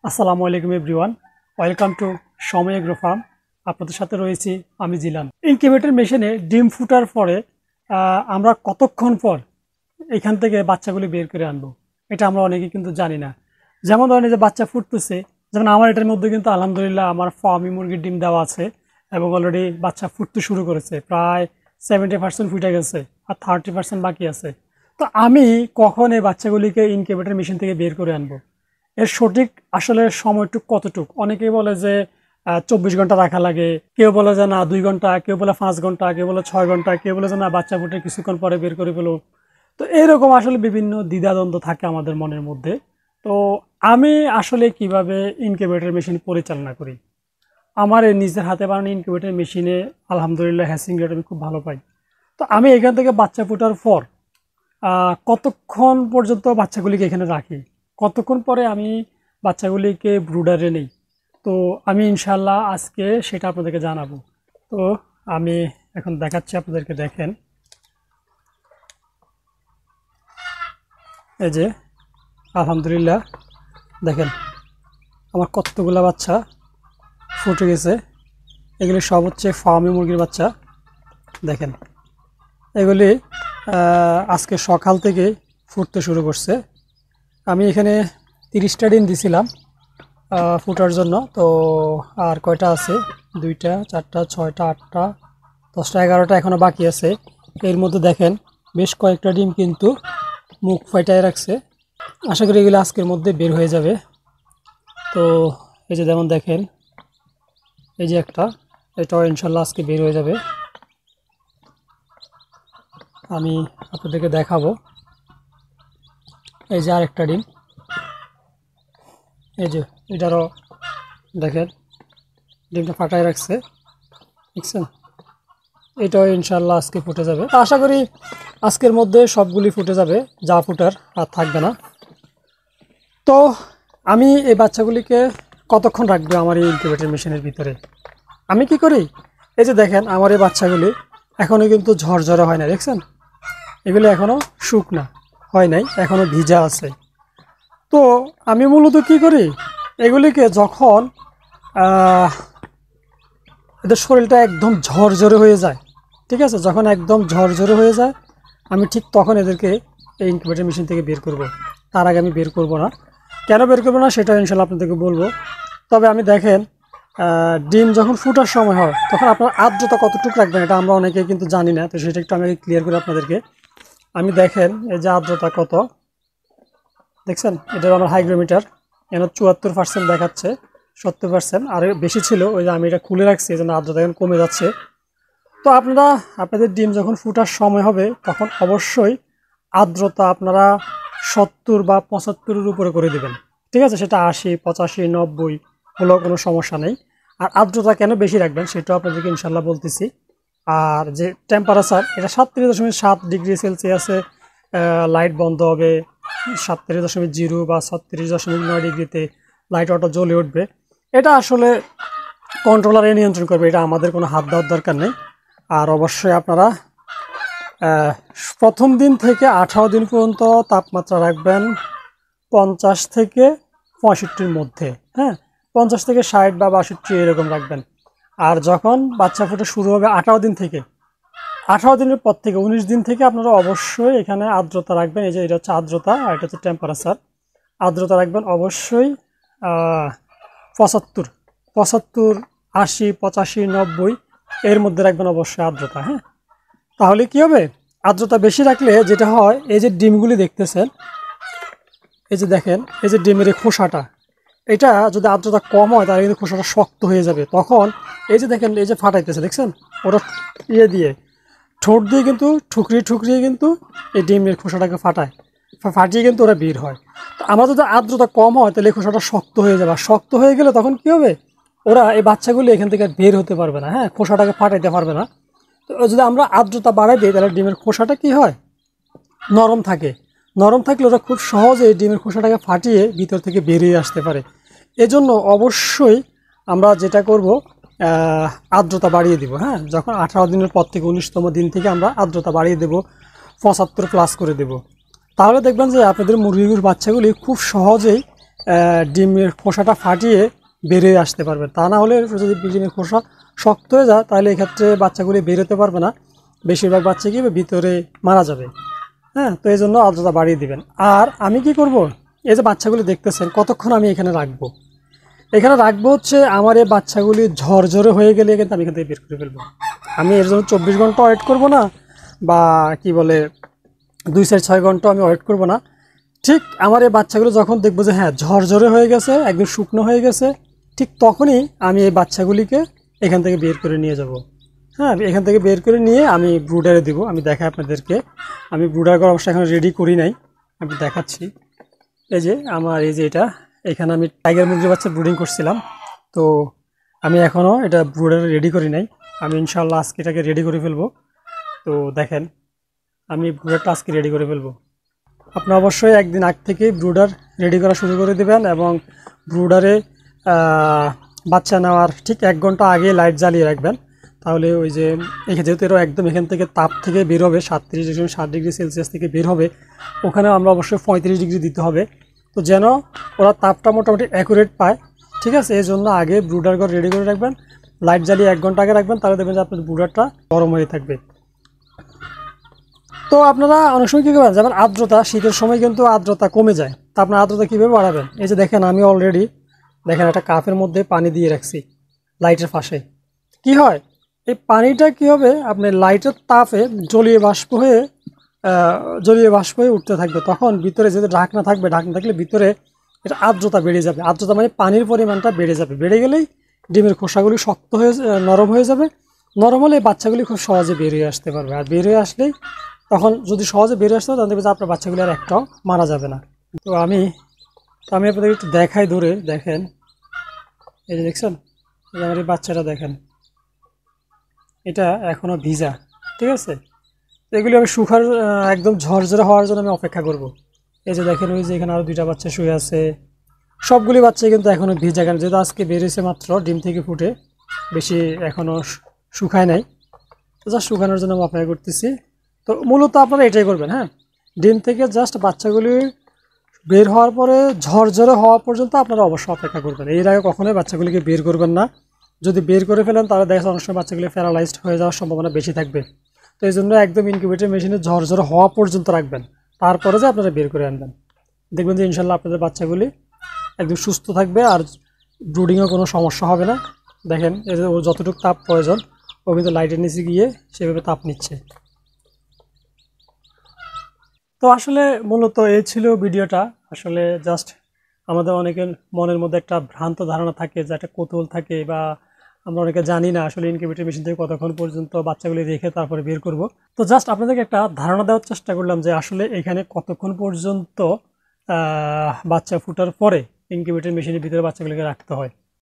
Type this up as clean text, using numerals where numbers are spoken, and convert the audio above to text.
আসসালামু আলাইকুম everyone, welcome to সময় এগ্রো ফার্ম। আপনাদের সাথে রয়েছি আমি জিলান। ইনকিউবেটর মেশিনে ডিম ফুটার পরে আমরা কতক্ষণ পর এখান থেকে বাচ্চাগুলি বের করে আনবো, এটা আমরা অনেকে কিন্তু জানি না। যেমন ধরেন এই যে বাচ্চা ফুটতেছে, যেমন আমার এটার মধ্যে কিন্তু আলহামদুলিল্লাহ আমার ফার্মি মুরগির ডিম দেওয়া আছে এবং অলরেডি বাচ্চা ফুটতে শুরু করেছে, প্রায় 70% ফুটে গেছে আর 30% বাকি আছে। তো আমি কখন এই বাচ্চাগুলিকে ইনকিউবেটর মেশিন থেকে বের করে আনবো, এর সঠিক আসলে সময়টুক কতটুক? অনেকেই বলে যে 24 ঘন্টা রাখা লাগে, কেউ বলে যে না 2 ঘন্টা, কেউ বলে 5 ঘন্টা, কেউ বলে 6 ঘন্টা, কেউ বলে যে না বাচ্চা ফুটে কিছুক্ষণ পরে বের করে ফেলো। তো এরকম আসলে বিভিন্ন দ্বিধাদ্বন্দ্ব থাকে আমাদের মনের মধ্যে। তো আমি আসলে কিভাবে ইনকিউবেটর মেশিন পরিচালনা করি, আমার এই নিজের হাতে বানানো ইনকিউবেটর মেশিনে আলহামদুলিল্লাহ হ্যাচিং রেট আমি খুব ভালো পাই। তো আমি এখান থেকে বাচ্চা ফোটার পর কতক্ষণ পর্যন্ত বাচ্চাগুলিকে এখানে রাখি, কতক্ষণ পরে আমি বাচ্চাগুলিকে ব্রুডারে নেই, তো আমি ইনশাল্লাহ আজকে সেটা আপনাদেরকে জানাবো। তো আমি এখন দেখাচ্ছি আপনাদেরকে, দেখেন এই যে আলহামদুলিল্লাহ দেখেন আমার কতগুলা বাচ্চা ফুটে গেছে। এগুলি সব হচ্ছে ফার্মি মুরগির বাচ্চা। দেখেন এগুলি আজকে সকাল থেকে ফুটতে শুরু করছে। আমি এখানে 30টা ডিম দিছিলাম ফুটার জন্য, তো আর কয়টা আছে, 2টা 4টা 6টা 8টা 10টা 11টা এখনও বাকি আছে। এর মধ্যে দেখেন বেশ কয়েকটা ডিম কিন্তু মুখ ফাটায় রাখছে। আশা করি এগুলো আজকের মধ্যে বের হয়ে যাবে। তো এই যে যেমন দেখেন এই যে একটা, এটাও ইনশাল্লাহ আজকে বের হয়ে যাবে। আমি আপনাদেরকে দেখাবো। এই যে আরেকটা ডিম, এই যে এটারও দেখেন ডিমটা ফাটায় রাখছে, দেখছেন? এটাও ইনশাল্লাহ আজকে ফুটে যাবে। তো আশা করি আজকের মধ্যে সবগুলি ফুটে যাবে, যা ফুটার আর থাকবে না। তো আমি এই বাচ্চাগুলিকে কতক্ষণ রাখবো আমার এই ইনকিউবেটর মেশিনের ভিতরে? আমি কি করি, এই যে দেখেন আমার এই বাচ্চাগুলি এখনও কিন্তু ঝরঝরে হয় না, দেখছেন? এগুলি এখনও শুকনা হয় নাই, এখনও ভিজা আছে। তো আমি মূলত কি করি, এগুলিকে যখন এদের শরীরটা একদম ঝরঝরে হয়ে যায়, ঠিক আছে, যখন একদম ঝরঝরে হয়ে যায় আমি ঠিক তখন এদেরকে এই ইনকিউবেটর মেশিন থেকে বের করব। তার আগে আমি বের করব না। কেন বের করবো না সেটা ইনশাল্লাহ আপনাদেরকে বলবো। তবে আমি দেখেন ডিম যখন ফুটার সময় হয় তখন আপনার আর্দ্রতা কতটুকু রাখবেন এটা আমরা অনেকে কিন্তু জানি না, তো সেটা একটু আমি ক্লিয়ার করি আপনাদেরকে। আমি দেখেন এই যে আর্দ্রতা কত দেখছেন, এটা আমার হাইগ্রোমিটার, এখানে 74% দেখাচ্ছে, 70% আর বেশি ছিল, ওই যে আমি এটা খুলে রাখছি এই জন্য আর্দ্রতা এখন কমে যাচ্ছে। তো আপনাদের ডিম যখন ফুটার সময় হবে তখন অবশ্যই আর্দ্রতা আপনারা 70 বা 75-এর উপরে করে দেবেন, ঠিক আছে? সেটা 80 85 90 হলেও কোনো সমস্যা নেই। আর আর্দ্রতা কেন বেশি রাখবেন সেটাও আপনাদেরকে ইনশাল্লাহ বলতেছি। আর যে টেম্পারেচার, এটা 37.7 ডিগ্রি সেলসিয়াসে লাইট বন্ধ হবে, 37.0 বা 36.9 ডিগ্রিতে লাইট অটো জ্বলে উঠবে। এটা আসলে কন্ট্রোলারে নিয়ন্ত্রণ করবে, এটা আমাদের কোনো হাত দেওয়ার দরকার নেই। আর অবশ্যই আপনারা প্রথম দিন থেকে 18 দিন পর্যন্ত তাপমাত্রা রাখবেন 50 থেকে 65-র মধ্যে, হ্যাঁ, 50 থেকে 60 বা 62 এরকম রাখবেন। আর যখন বাচ্চা ফুটে শুরু হবে 18 দিন থেকে, 18 দিনের পর থেকে 19 দিন থেকে আপনারা অবশ্যই এখানে আর্দ্রতা রাখবেন। এই যে এটা হচ্ছে আর্দ্রতা আর এটা হচ্ছে টেম্পারেচার। আর্দ্রতা রাখবেন অবশ্যই 75, 80 85 90 এর মধ্যে রাখবেন অবশ্যই আর্দ্রতা, হ্যাঁ। তাহলে কি হবে, আর্দ্রতা বেশি রাখলে যেটা হয়, এই যে ডিমগুলি দেখতেছেন, এই যে দেখেন এই যে ডিমের এই খোসাটা, এটা যদি আর্দ্রতা কম হয় তাহলে কিন্তু খোসাটা শক্ত হয়ে যাবে। তখন এই যে দেখেন এই যে ফাটাইতেছে, দেখছেন ওরা ইয়ে দিয়ে ঠোঁট দিয়ে কিন্তু ঠুকরিয়ে কিন্তু এই ডিমের খোসাটাকে ফাটিয়ে কিন্তু ওরা বের হয়। তো আমার যদি আর্দ্রতা কম হয় তাহলে এই খোসাটা শক্ত হয়ে যাবে, আর শক্ত হয়ে গেলে তখন কি হবে, ওরা এই বাচ্চাগুলো এখান থেকে বের হতে পারবে না, হ্যাঁ, খোসাটাকে ফাটাইতে পারবে না। তো যদি আমরা আর্দ্রতা বাড়াই দিই তাহলে ডিমের খোসাটা কি হয়, নরম থাকে। নরম থাকলে ওরা খুব সহজে ডিমের খোসাটাকে ফাটিয়ে ভিতর থেকে বেরিয়ে আসতে পারে। এজন্য অবশ্যই আমরা যেটা করব, আর্দ্রতা বাড়িয়ে দিব, হ্যাঁ, যখন 18 দিনের পর থেকে 19তম দিন থেকে আমরা আর্দ্রতা বাড়িয়ে দেব, 75+ করে দেব। তাহলে দেখবেন যে আপনাদের মুরগিগুলোর বাচ্চাগুলি খুব সহজেই ডিমের খোসাটা ফাটিয়ে বেরিয়ে আসতে পারবে। তা না হলে যদি ডিমের খোসা শক্ত হয়ে যায় তাহলে এক্ষেত্রে বাচ্চাগুলি বেরোতে পারবে না, বেশিরভাগ বাচ্চা কি ভিতরে মারা যাবে। হ্যাঁ, তো এই জন্য আর্দ্রতা বাড়িয়ে দিবেন। আর আমি কি করব, এই যে বাচ্চাগুলি দেখতেছেন কতক্ষণ আমি এখানে রাখবো, এখানে রাখবো হচ্ছে আমার এই বাচ্চাগুলি ঝরঝরে হয়ে গেলে কিন্তু আমি এখান থেকে বের করে ফেলবো। আমি এর জন্য 24 ঘন্টা ওয়েট করবো না, বা কি বলে 2-6 ঘন্টা আমি ওয়েট করবো না। ঠিক আমার এই বাচ্চাগুলো যখন দেখবো যে হ্যাঁ ঝরঝরে হয়ে গেছে, একদম শুকনো হয়ে গেছে, ঠিক তখনই আমি এই বাচ্চাগুলিকে এখান থেকে বের করে নিয়ে যাব। হ্যাঁ, এখান থেকে বের করে নিয়ে আমি ব্রুডারে দিব। আমি দেখাই আপনাদেরকে, আমি ব্রুডার করার অবশ্যই এখন রেডি করি নাই, আমি দেখাচ্ছি। এই যে আমার এই যে এটা, এখানে আমি টাইগার মুরগির বাচ্চা ব্রুডিং করছিলাম, তো আমি এখনও এটা ব্রুডারে রেডি করি নাই। আমি ইনশাল্লাহ আজকে এটাকে রেডি করে ফেলবো। তো দেখেন আমি ব্রুডারটা আজকে রেডি করে ফেলবো। আপনি অবশ্যই একদিন আগ থেকে ব্রুডার রেডি করা শুরু করে দেবেন, এবং ব্রুডারে বাচ্চা নেওয়ার ঠিক 1 ঘন্টা আগে লাইট জ্বালিয়ে রাখবেন। তাহলে ওই যে যেহেতু এরা একদম এখান থেকে তাপ থেকে বের হবে, 37.7 ডিগ্রি সেলসিয়াস থেকে বের হবে, ওখানে আমরা অবশ্যই 35 ডিগ্রি দিতে হবে, তো যেন ওরা তাপটা মোটামুটি অ্যাকুরেট পায়। ঠিক আছে, এই জন্য আগে ব্রুডার ঘর রেডি করে রাখবেন, লাইট জ্বালিয়ে 1 ঘন্টা আগে রাখবেন, তাহলে দেখবেন যে আপনার ব্রুডারটা গরম হয়ে থাকবে। তো আপনারা অনেক সময় কী করবেন, যেমন আর্দ্রতা, শীতের সময় কিন্তু আর্দ্রতা কমে যায়, তা আপনার আর্দ্রতা কীভাবে বাড়াবেন? এই যে দেখেন আমি অলরেডি দেখেন একটা কাপের মধ্যে পানি দিয়ে রাখছি লাইটের পাশে। কি হয়, এই পানিটা কি হবে, আপনার লাইটের তাপে জলীয় বাষ্প হয়ে উঠতে থাকবে, তখন ভিতরে যদি ঢাকনা থাকবে, ঢাকনা থাকলে ভিতরে এটা আর্দ্রতা বেড়ে যাবে। আর্দ্রতা মানে পানির পরিমাণটা বেড়ে যাবে, বেড়ে গেলেই ডিমের খোসাগুলি শক্ত হয়ে নরম হয়ে যাবে। নরম হলে বাচ্চাগুলি খুব সহজে বেরিয়ে আসতে পারবে, আর বেরিয়ে আসলেই তখন যদি সহজে বেরিয়ে আসতে হয় তখন দেখবে যে আপনার বাচ্চাগুলি আর একটাও মারা যাবে না। তো আমি আপনাদের একটু দেখাই দূরে, দেখেন এই যে দেখছেন, আমার এই বাচ্চাটা দেখেন, এটা এখনও ভিজা। ঠিক আছে, এগুলি আমি শুকার একদম ঝরঝরে হওয়ার জন্য আমি অপেক্ষা করব। এই যে দেখেন, ওই যে এখানে আরও 2টা বাচ্চা শুয়ে আছে, সবগুলি বাচ্চা কিন্তু এখনও ভিজা, কারণ যেহেতু আজকে বেরিয়েছে মাত্র ডিম থেকে ফুটে, বেশি এখনও শুকায় নাই, তো জাস্ট শুকানোর জন্য আমি অপেক্ষা করতেছি। তো মূলত আপনারা এটাই করবেন। হ্যাঁ, ডিম থেকে জাস্ট বাচ্চাগুলি বের হওয়ার পরে ঝরঝরে হওয়া পর্যন্ত আপনারা অবশ্যই অপেক্ষা করবেন। এর আগে কখনোই বাচ্চাগুলিকে বের করবেন না। যদি বের করে ফেলেন তাহলে দেখা যাচ্ছে অনেক সময় বাচ্চাগুলি প্যারালাইজড হয়ে যাওয়ার সম্ভাবনা বেশি থাকবে। তো এই জন্য একদম ইনকিউবেটর মেশিনে ঝরঝরে হওয়া পর্যন্ত রাখবেন, তারপরে যে আপনারা বের করে আনবেন, দেখবেন যে ইনশাল্লাহ আপনাদের বাচ্চাগুলি একদম সুস্থ থাকবে, আর ব্রুডিংয়েও কোনো সমস্যা হবে না। দেখেন এই যে ওর যতটুকু তাপ প্রয়োজন ও কিন্তু লাইটের নিচে গিয়ে সেভাবে তাপ নিচ্ছে। তো আসলে মূলত এই ছিল ভিডিওটা। আসলে জাস্ট আমাদের অনেকের মনের মধ্যে একটা ভ্রান্ত ধারণা থাকে, যে একটা কৌতূহল থাকে, বা আমরা অনেকে জানি না আসলে ইনকিউবেটর মেশিন থেকে কতক্ষণ পর্যন্ত বাচ্চাগুলি রেখে তারপরে বের করব। তো জাস্ট আপনাদেরকে একটা ধারণা দেওয়ার চেষ্টা করলাম যে আসলে এখানে কতক্ষণ পর্যন্ত বাচ্চা ফুটার পরে ইনকিউবেটর মেশিনের ভিতরে বাচ্চাগুলিকে রাখতে হয়।